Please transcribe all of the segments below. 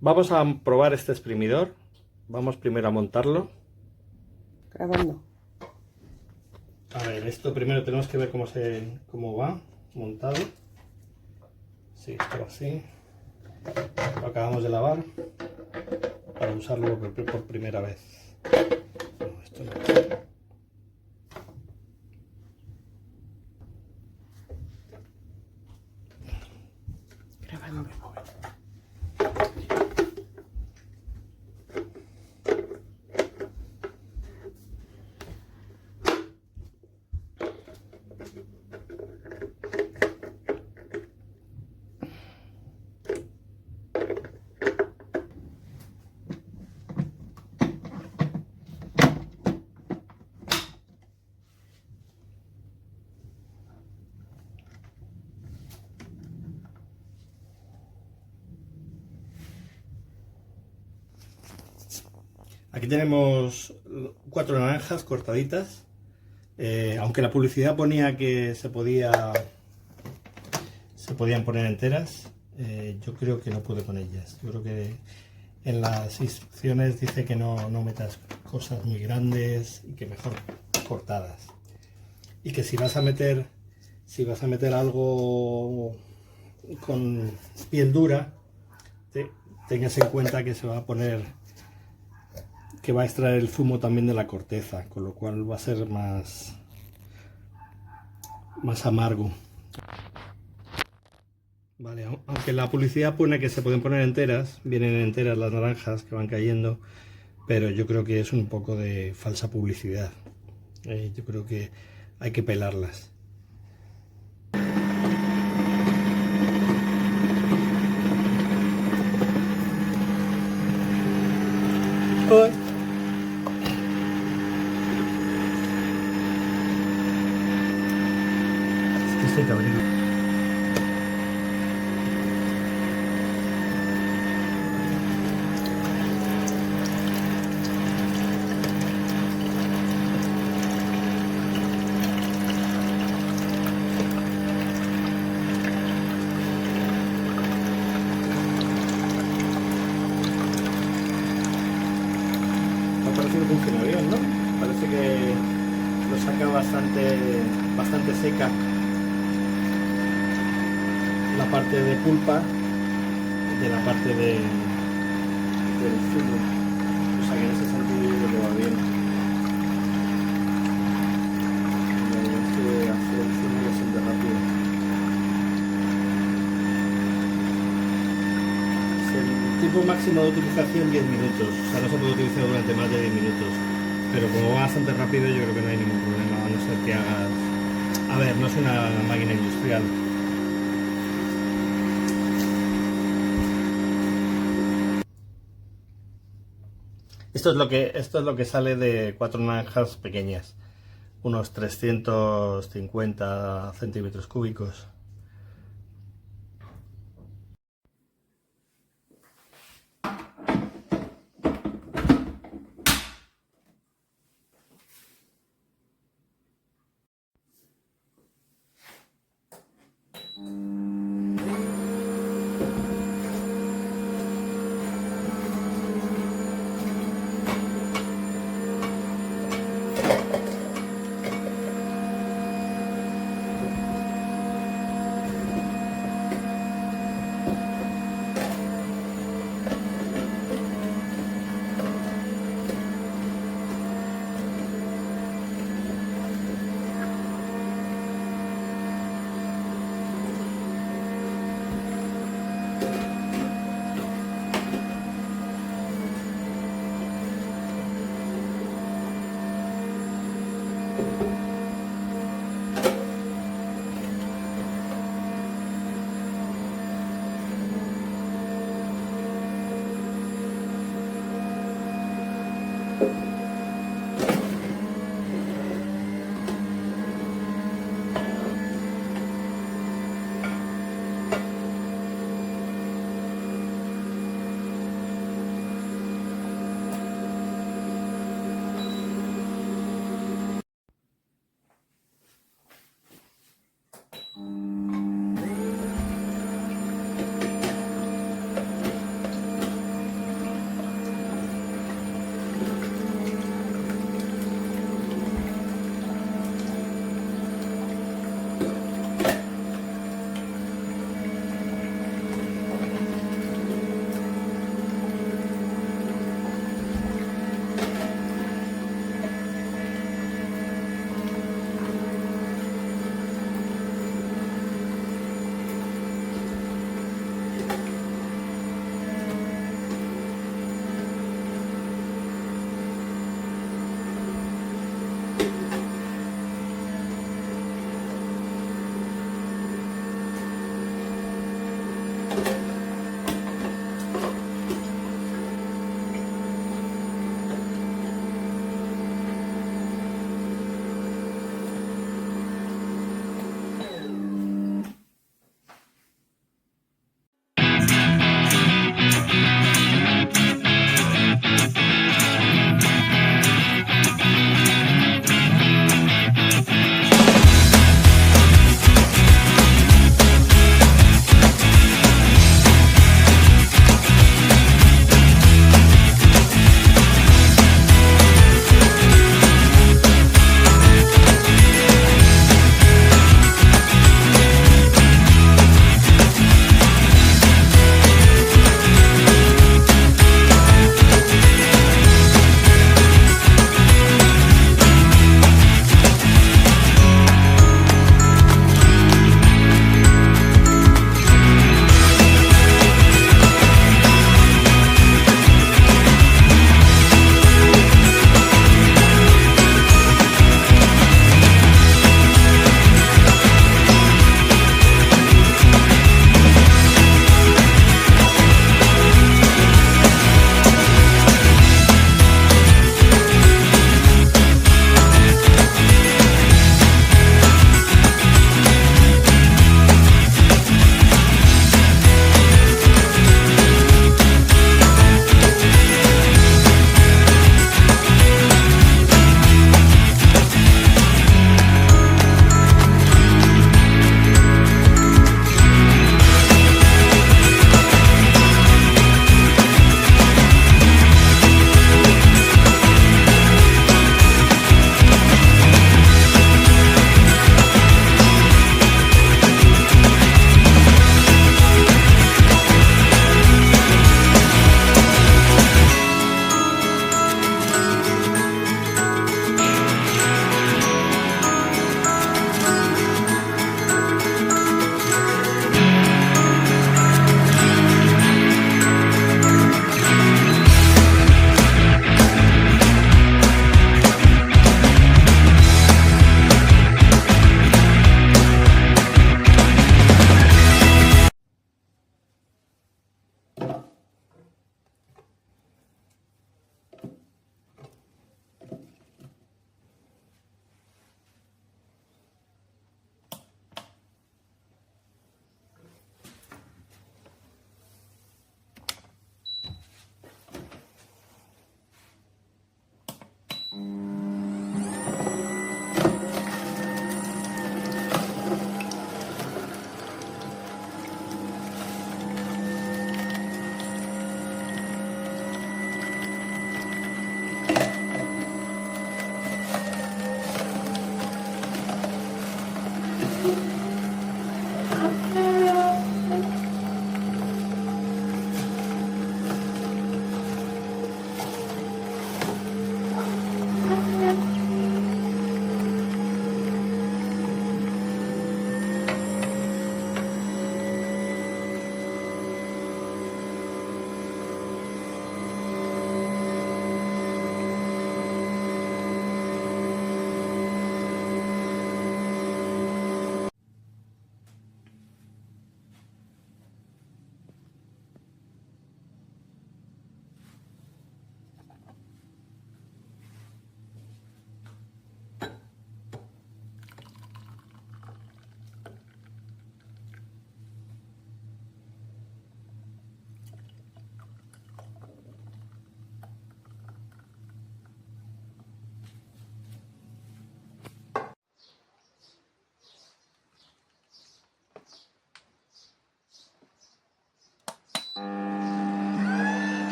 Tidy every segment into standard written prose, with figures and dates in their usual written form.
Vamos a probar este exprimidor. Vamos primero a montarlo. Grabando. A ver, esto primero tenemos que ver cómo va montado. Sí, esto va así. Lo acabamos de lavar para usarlo por primera vez. No, esto no. Grabando. Aquí tenemos 4 naranjas cortaditas. Aunque la publicidad ponía que se podían poner enteras, yo creo que no pude con ellas. Yo creo que en las instrucciones dice que no metas cosas muy grandes y que mejor cortadas. Y que si vas a meter algo con piel dura, tengas en cuenta que se va a poner, que va a extraer el zumo también de la corteza, con lo cual va a ser más amargo. Vale, aunque la publicidad pone que se pueden poner enteras, vienen enteras las naranjas que van cayendo, pero yo creo que es un poco de falsa publicidad. Yo creo que hay que pelarlas. ¡Ay! Es que estoy cabrón. Parece que funciona bien, ¿no? Parece que lo saca bastante seca la parte de pulpa de la parte del zumo. O sea que en ese sentido yo creo que va bien. Hacer el zumo bastante rápido. El tiempo máximo de utilización 10 minutos, o sea, no se puede utilizar durante más de 10 minutos, pero como va bastante rápido yo creo que no hay ningún problema, a no ser que hagas... A ver, no es una máquina industrial. Esto es lo que sale de 4 naranjas pequeñas, unos 350 centímetros cúbicos.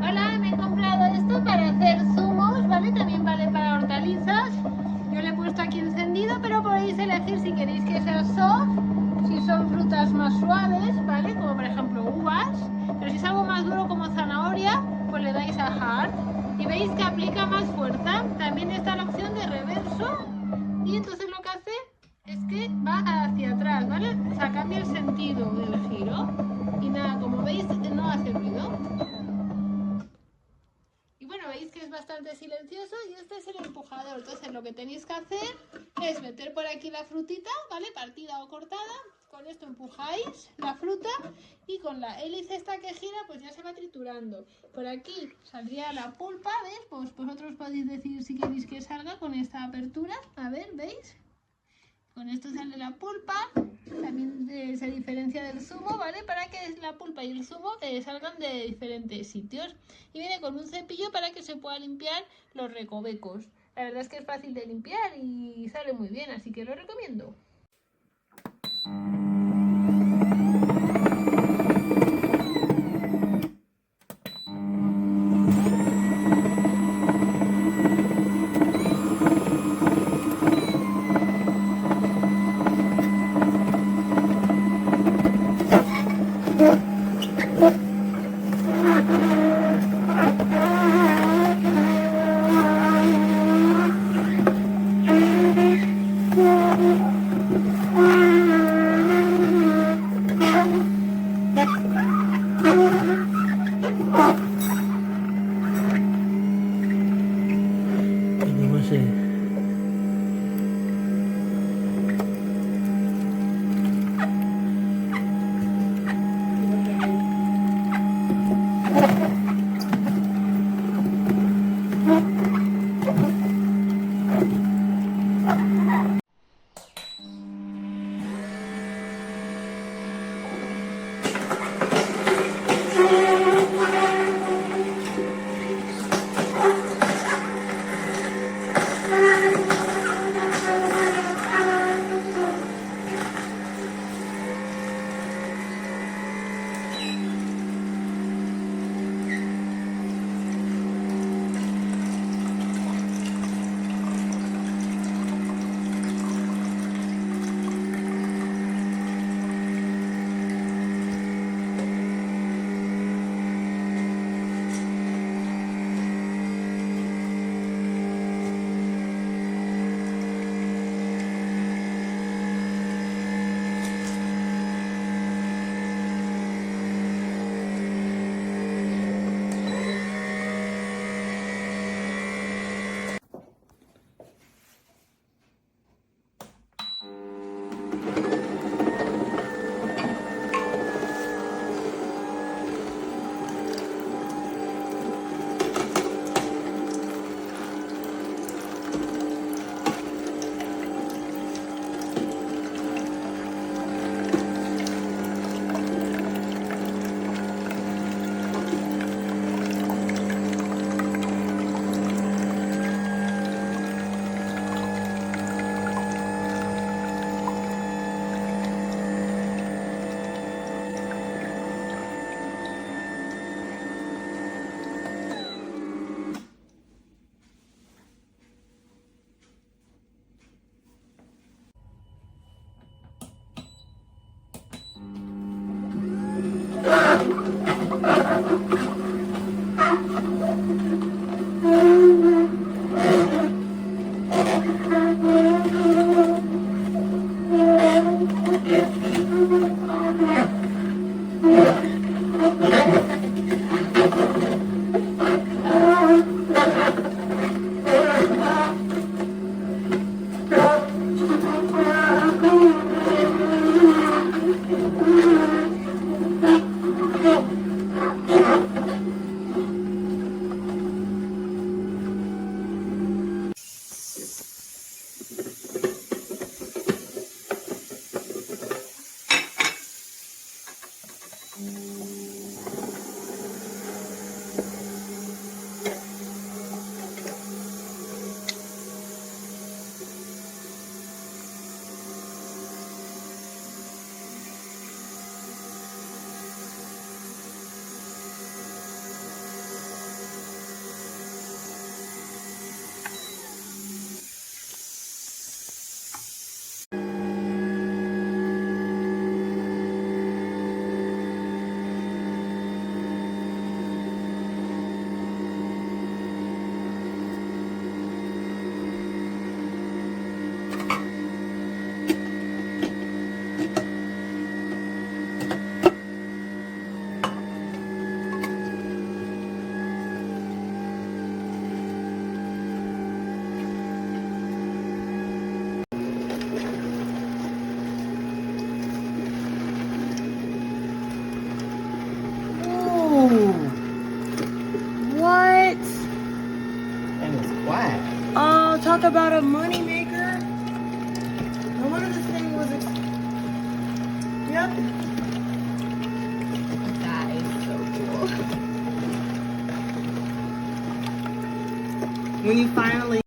Hola, me he comprado esto para hacer zumos, ¿vale? También vale para hortalizas. Yo le he puesto aquí encendido, pero podéis elegir si queréis que sea soft, si son frutas más suaves, ¿vale? Como por ejemplo uvas. Pero si es algo más duro como zanahoria, pues le dais a hard. Y veis que aplica más fuerza. También está la opción de reverso. Y entonces lo que hace es que va hacia atrás, ¿vale? O sea, cambia el sentido del giro. Y nada, como veis, no hace ruido. Y bueno, veis que es bastante silencioso y este es el empujador. Entonces lo que tenéis que hacer es meter por aquí la frutita, ¿vale? Partida o cortada. Con esto empujáis la fruta y con la hélice esta que gira pues ya se va triturando. Por aquí saldría la pulpa, ¿veis? Pues vosotros podéis decir si queréis que salga con esta apertura. A ver, ¿veis? Con esto sale la pulpa, también se diferencia del zumo, ¿vale? Para que la pulpa y el zumo salgan de diferentes sitios. Y viene con un cepillo para que se pueda limpiar los recovecos. La verdad es que es fácil de limpiar y sale muy bien, así que lo recomiendo. What? And it's black. Oh, talk about a money maker. No wonder this thing was. Yep. That is so cool. When you finally